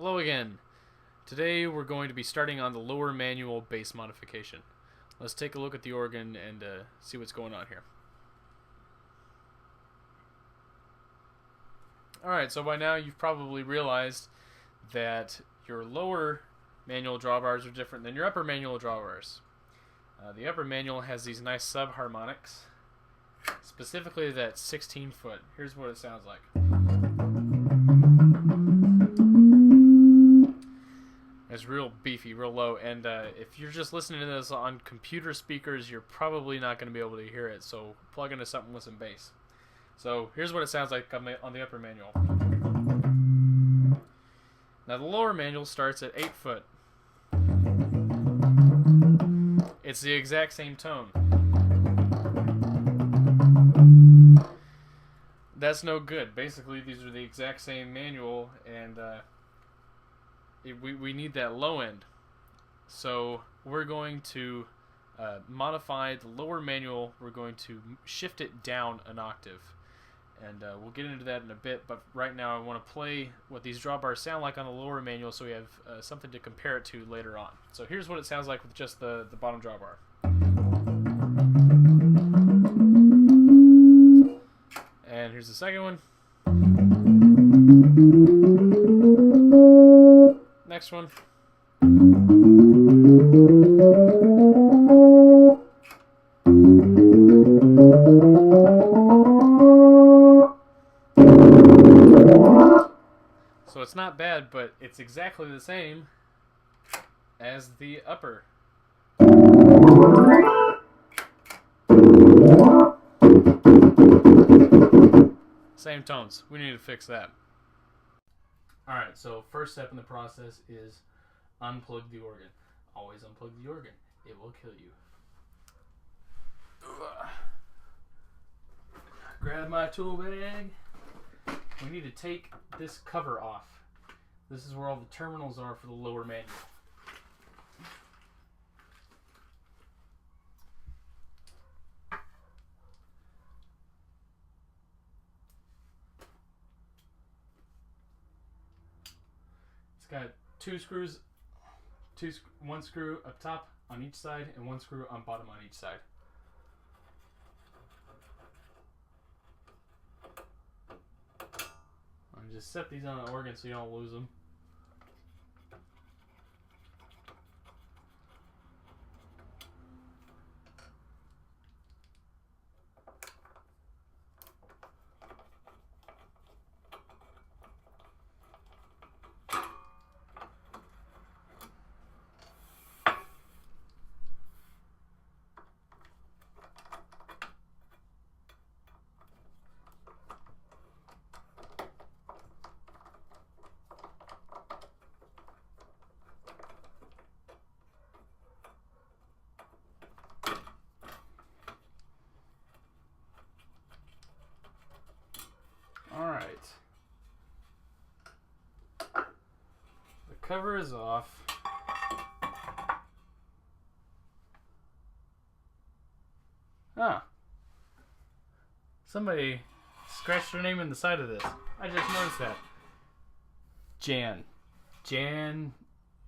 Hello again. Today we're going to be starting on the lower manual bass modification. Let's take a look at the organ and see what's going on here. Alright, so by now you've probably realized that your lower manual drawbars are different than your upper manual drawbars. The upper manual has these nice subharmonics, specifically that 16 foot. Here's what it sounds like. It's real beefy, real low, and if you're just listening to this on computer speakers, you're probably not going to be able to hear it, so plug into something with some bass. So here's what it sounds like on the upper manual. Now the lower manual starts at 8 foot. It's the exact same tone. That's no good. Basically, these are the exact same manual, and we need that low end. So we're going to modify the lower manual. We're going to shift it down an octave. And we'll get into that in a bit, but right now I want to play what these drawbars sound like on the lower manual so we have something to compare it to later on. So here's what it sounds like with just the bottom drawbar. And here's the second one. Next one. So it's not bad, but it's exactly the same as the upper. Same tones. We need to fix that. Alright, so first step in the process is unplug the organ. Always unplug the organ. It will kill you. Grab my tool bag. We need to take this cover off. This is where all the terminals are for the lower manual. It's got one screw up top on each side and one screw on bottom on each side. Just set these on the organ so you don't lose them. Alright. The cover is off. Ah. Somebody scratched their name in the side of this. I just noticed that. Jan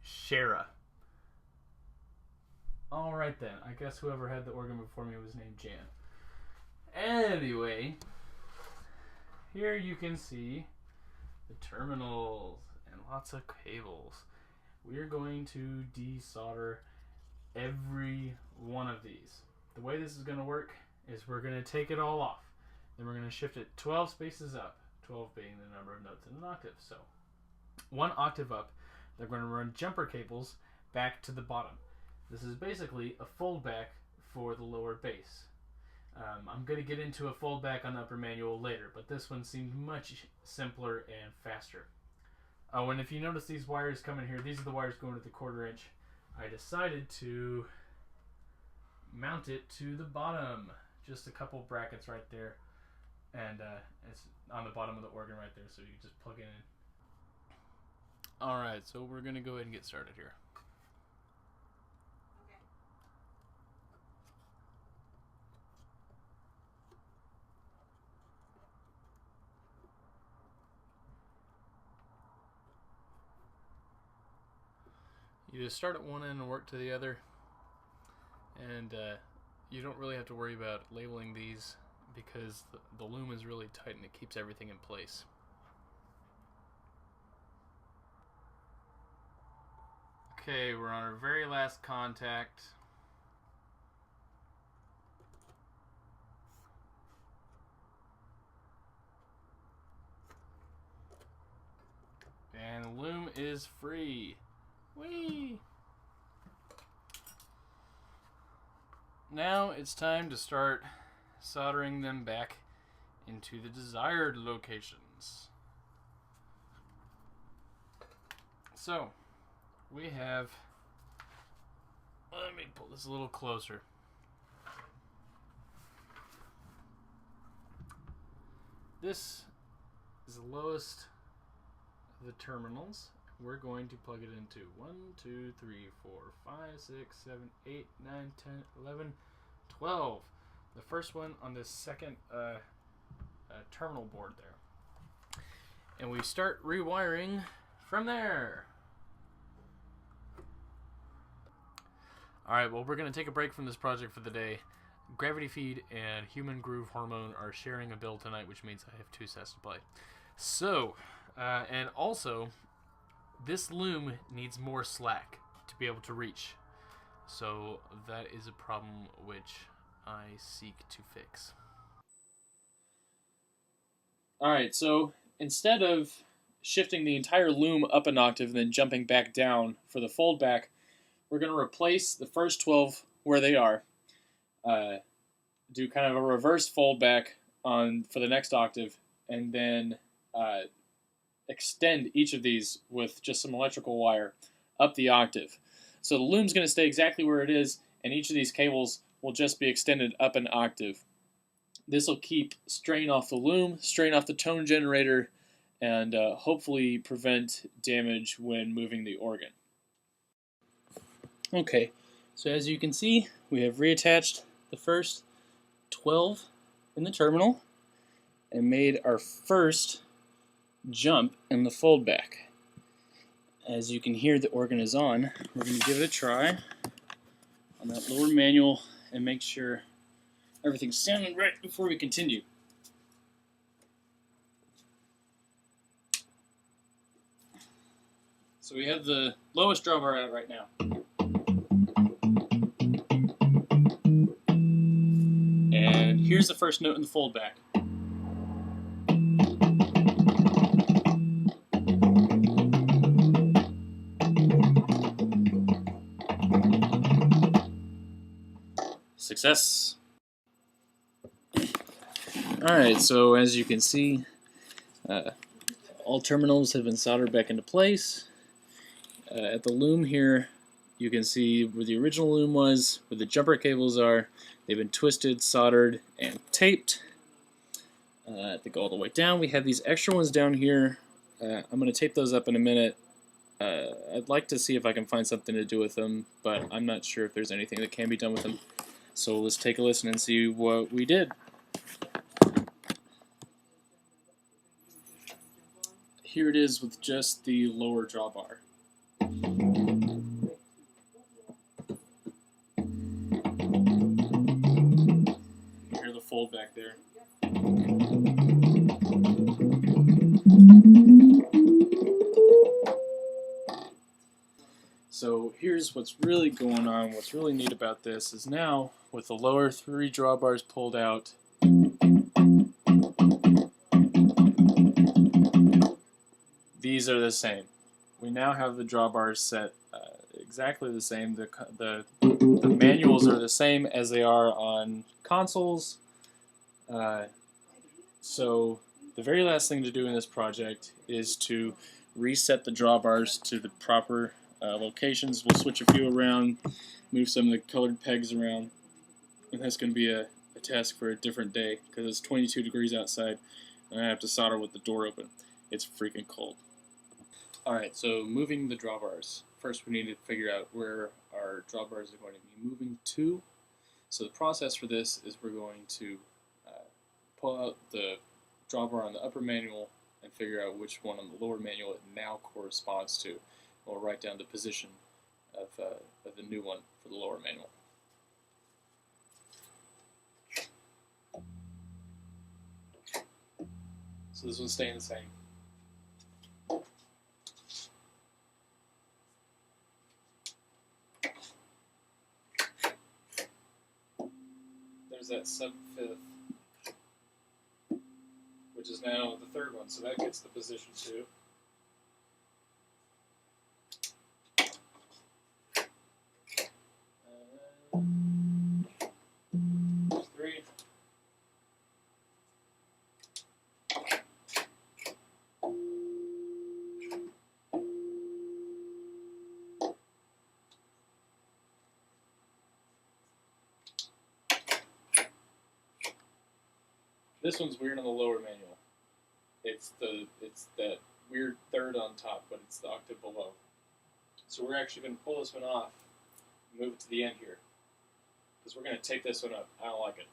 Shara. Alright then. I guess whoever had the organ before me was named Jan. Anyway, here you can see the terminals and lots of cables. We're going to desolder every one of these. The way this is going to work is we're going to take it all off. Then we're going to shift it 12 spaces up, 12 being the number of notes in an octave. So one octave up, they're going to run jumper cables back to the bottom. This is basically a foldback for the lower bass. I'm going to get into a foldback on the upper manual later, but this one seemed much simpler and faster. Oh, and if you notice these wires coming here, these are the wires going to the 1/4 inch. I decided to mount it to the bottom. Just a couple brackets right there. And it's on the bottom of the organ right there, so you just plug it in. Alright, so we're going to go ahead and get started here. You just start at one end and work to the other, and you don't really have to worry about labeling these because the loom is really tight and it keeps everything in place. Okay, we're on our very last contact. And the loom is free. Whee! Now it's time to start soldering them back into the desired locations. So, we have, let me pull this a little closer. This is the lowest of the terminals. We're going to plug it into 1, 2, 3, 4, 5, 6, 7, 8, 9, 10, 11, 12. The first one on this second terminal board there. And we start rewiring from there. Alright, well, we're going to take a break from this project for the day. Gravity Feed and Human Groove Hormone are sharing a bill tonight, which means I have 2 sets to play. So, and also, this loom needs more slack to be able to reach. So that is a problem which I seek to fix. Alright, so instead of shifting the entire loom up an octave and then jumping back down for the foldback, we're going to replace the first 12 where they are. Do kind of a reverse foldback for the next octave, and then extend each of these with just some electrical wire up the octave. So the loom's going to stay exactly where it is, and each of these cables will just be extended up an octave. This will keep strain off the loom, strain off the tone generator, and hopefully prevent damage when moving the organ. Okay, so as you can see, we have reattached the first 12 in the terminal and made our first jump in the foldback. As you can hear, the organ is on. We're going to give it a try on that lower manual and make sure everything's sounding right before we continue. So we have the lowest drawbar out right now. And here's the first note in the foldback. Success. Alright, so as you can see, all terminals have been soldered back into place. At the loom here, you can see where the original loom was, where the jumper cables are. They've been twisted, soldered, and taped. They go all the way down. We have these extra ones down here. I'm going to tape those up in a minute. I'd like to see if I can find something to do with them, but I'm not sure if there's anything that can be done with them. So let's take a listen and see what we did. Here it is with just the lower drawbar. Hear the fold back there. So here's what's really going on. What's really neat about this is now, with the lower 3 drawbars pulled out, these are the same. We now have the drawbars set exactly the same. The manuals are the same as they are on consoles. So the very last thing to do in this project is to reset the drawbars to the proper locations. We'll switch a few around, move some of the colored pegs around, and that's going to be a task for a different day because it's 22 degrees outside and I have to solder with the door open. It's freaking cold. Alright, so moving the drawbars. First we need to figure out where our drawbars are going to be moving to. So the process for this is we're going to pull out the drawbar on the upper manual and figure out which one on the lower manual it now corresponds to. We'll write down the position of the new one for the lower manual. So this one's staying the same. There's that sub-fifth, which is now the third one, so that gets the position 2. Three. This one's weird on the lower manual. It's that weird third on top, but it's the octave below. So we're actually going to pull this one off and move it to the end here, because we're going to take this one up. I don't like it.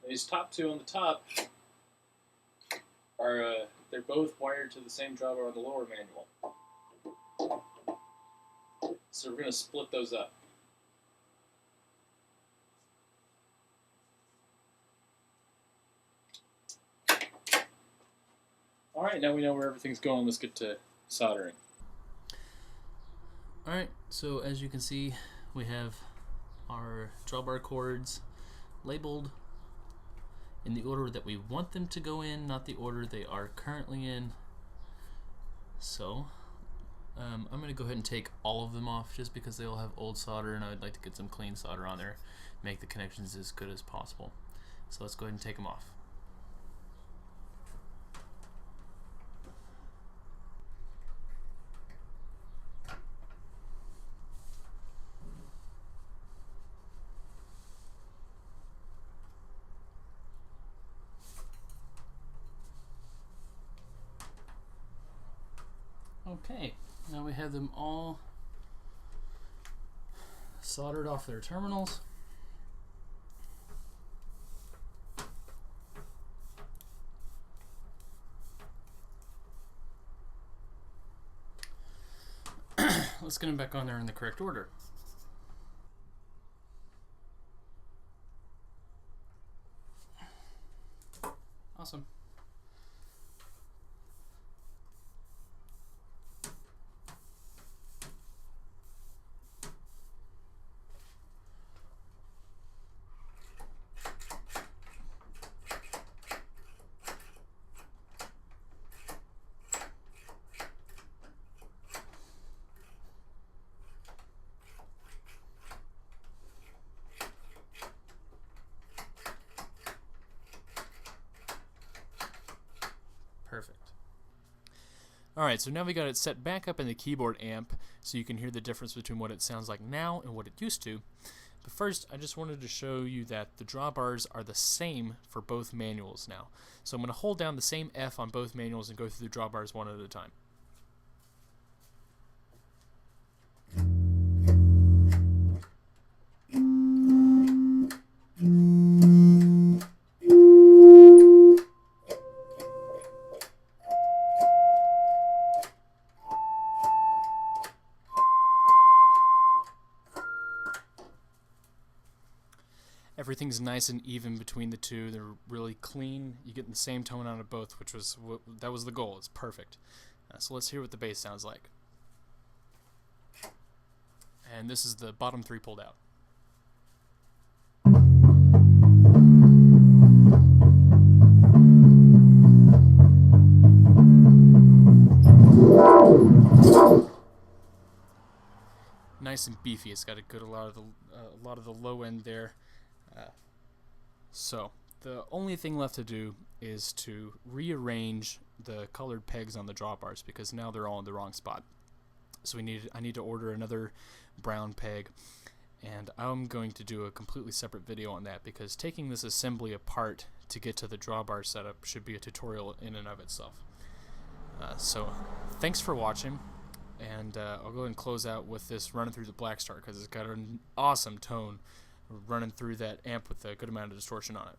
These top two on the top are they're both wired to the same drawbar on the lower manual. So we're going to split those up. Alright, now we know where everything's going. Let's get to soldering. Alright, so as you can see, we have our drawbar cords labeled in the order that we want them to go in, not the order they are currently in. So I'm going to go ahead and take all of them off just because they all have old solder and I'd like to get some clean solder on there, make the connections as good as possible. So let's go ahead and take them off. Okay, now we have them all soldered off their terminals. Let's get them back on there in the correct order. Awesome. Perfect. Alright, so now we got it set back up in the keyboard amp so you can hear the difference between what it sounds like now and what it used to. But first, I just wanted to show you that the drawbars are the same for both manuals now. So I'm going to hold down the same F on both manuals and go through the drawbars one at a time. Everything's nice and even between the two. They're really clean. You get the same tone out of both, which was that was the goal. It's perfect. So let's hear what the bass sounds like. And this is the bottom three pulled out. Nice and beefy. It's got a lot of the low end there. So the only thing left to do is to rearrange the colored pegs on the drawbars because now they're all in the wrong spot. So I need to order another brown peg, and I'm going to do a completely separate video on that, because taking this assembly apart to get to the drawbar setup should be a tutorial in and of itself. So thanks for watching, and I'll go ahead and close out with this running through the Blackstar, because it's got an awesome tone running through that amp with a good amount of distortion on it.